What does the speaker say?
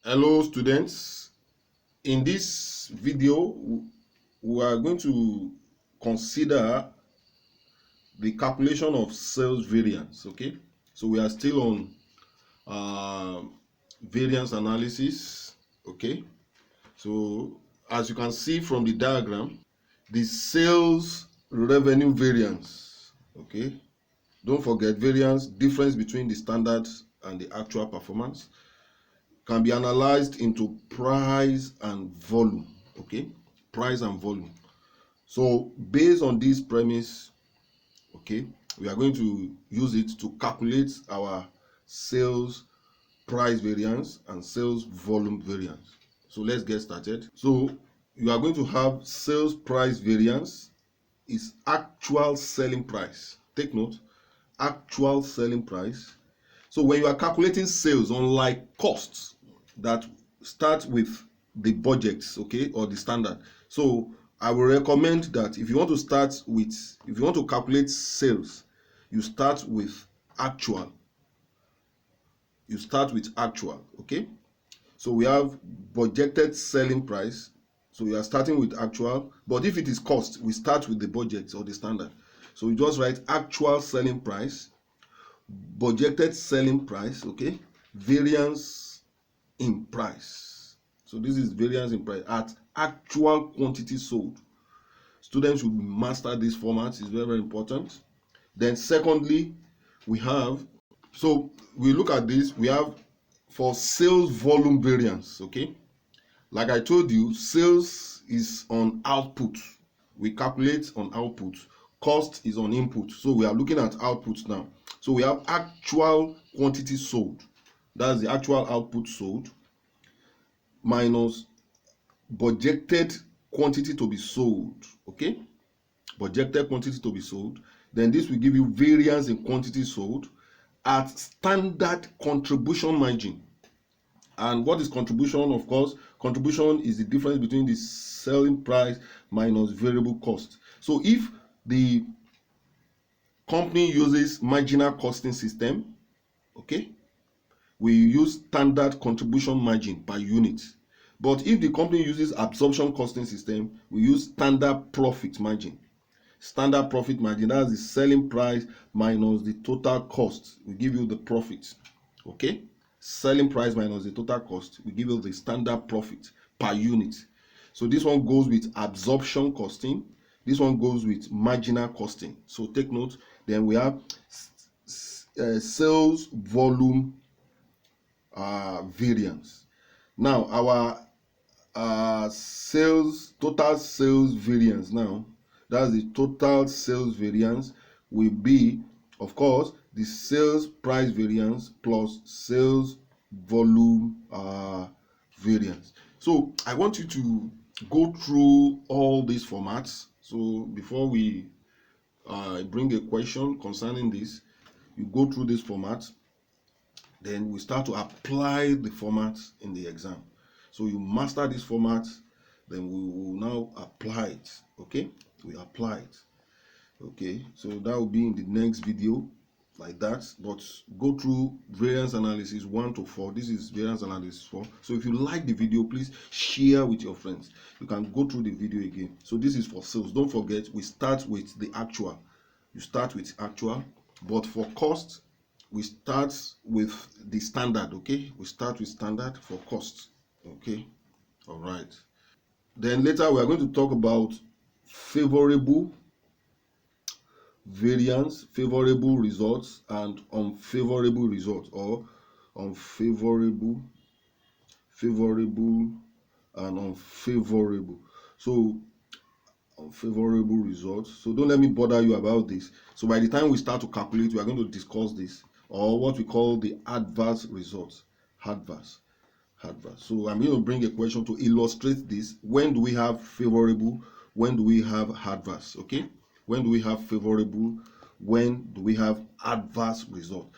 Hello students, in this video we are going to consider the calculation of sales variance. Okay, so we are still on variance analysis. Okay, so as you can see from the diagram, the sales revenue variance. Okay, don't forget variance, difference between the standard and the actual performance, can be analyzed into price and volume. Okay, price and volume. So based on this premise, okay, we are going to use it to calculate our sales price variance and sales volume variance. So let's get started. So you are going to have sales price variance is actual selling price. Take note, actual selling price. So when you are calculating sales, unlike costs that start with the budgets, okay, or the standard. So I will recommend that if you want to calculate sales, you start with actual. You start with actual, okay? So we have budgeted selling price. So we are starting with actual, but if it is cost, we start with the budget or the standard. So you just write actual selling price, budgeted selling price, okay, variance in price. So this is variance in price at actual quantity sold. Students should master this format, it's very, very important. Then secondly, we have, so we look at this, we have for sales volume variance. Okay, like I told you, sales is on output, we calculate on output, cost is on input, so we are looking at output now. So we have actual quantity sold, that's the actual output sold, minus budgeted quantity to be sold. Okay, budgeted quantity to be sold, then this will give you variance in quantity sold at standard contribution margin. And what is contribution? Of course, contribution is the difference between the selling price minus variable cost. So if the company uses marginal costing system, okay, we use standard contribution margin per unit. But if the company uses absorption costing system, we use standard profit margin. Standard profit margin, that's the selling price minus the total cost, we give you the profit. Okay, selling price minus the total cost, we give you the standard profit per unit. So this one goes with absorption costing, this one goes with marginal costing. So take note. Then we have sales volume variance. Now our total sales variance, now that's the total sales variance, will be, of course, the sales price variance plus sales volume variance. So I want you to go through all these formats. So before we bring a question concerning this, you go through this format, then we start to apply the format in the exam. So you master this format, then we will now apply it. Okay, we apply it. Okay, so that will be in the next video, like that. But go through variance analysis 1 to 4. This is variance analysis 4. So if you like the video, please share with your friends. You can go through the video again. So this is for sales. Don't forget, we start with the actual. You start with actual, but for cost, we start with the standard. Okay, we start with standard for cost. Okay, all right. Then later we are going to talk about favorable variance, favorable results, and unfavorable results, or unfavorable, favorable, and unfavorable. So unfavorable results. So don't let me bother you about this. So by the time we start to calculate, we are going to discuss this, or what we call the adverse results. Adverse. So I'm going to bring a question to illustrate this. When do we have favorable? When do we have adverse? Okay, when do we have favorable? When do we have adverse result?